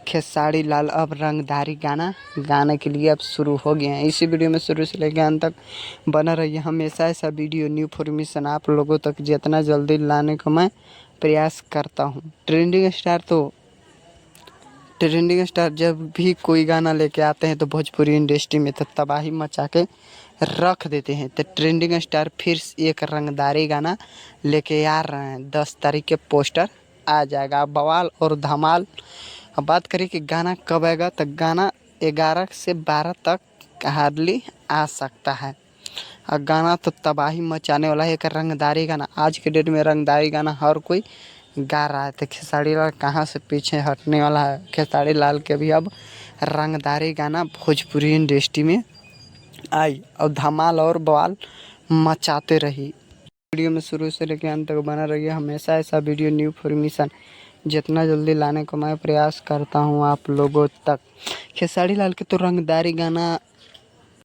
खेसारी लाल अब रंगदारी गाने के लिए अब शुरू हो गए हैं। इसी वीडियो में शुरू से लेकर अंत तक बना रहिए। हमेशा ऐसा वीडियो न्यू इन्फॉर्मेशन आप लोगों तक जितना जल्दी लाने का मैं प्रयास करता हूं। ट्रेंडिंग स्टार जब भी कोई गाना लेके आते हैं तो भोजपुरी इंडस्ट्री में तो तबाही मचा के रख देते हैं। तो ट्रेंडिंग स्टार फिर एक रंगदारी गाना लेके आ रहे हैं। 10 तारीख के पोस्टर आ जाएगा। बवाल और धमाल। अब बात करें कि गाना कब आएगा, तो गाना 11 से 12 तक हार्डली आ सकता है। और गाना तो तबाही मचाने वाला है। एक रंगदारी गाना, आज के डेट में रंगदारी गाना हर कोई गा रहा है। तो खेसारी लाल कहाँ से पीछे हटने वाला है। खेसारी लाल के भी अब रंगदारी गाना भोजपुरी इंडस्ट्री में आई और धमाल और बवाल मचाते रही। वीडियो में शुरू से लेकर अंत तक बना रहिए। हमेशा ऐसा वीडियो न्यू इन्फॉर्मेशन जितना जल्दी लाने का मैं प्रयास करता हूं आप लोगों तक। खेसारी लाल के तो रंगदारी गाना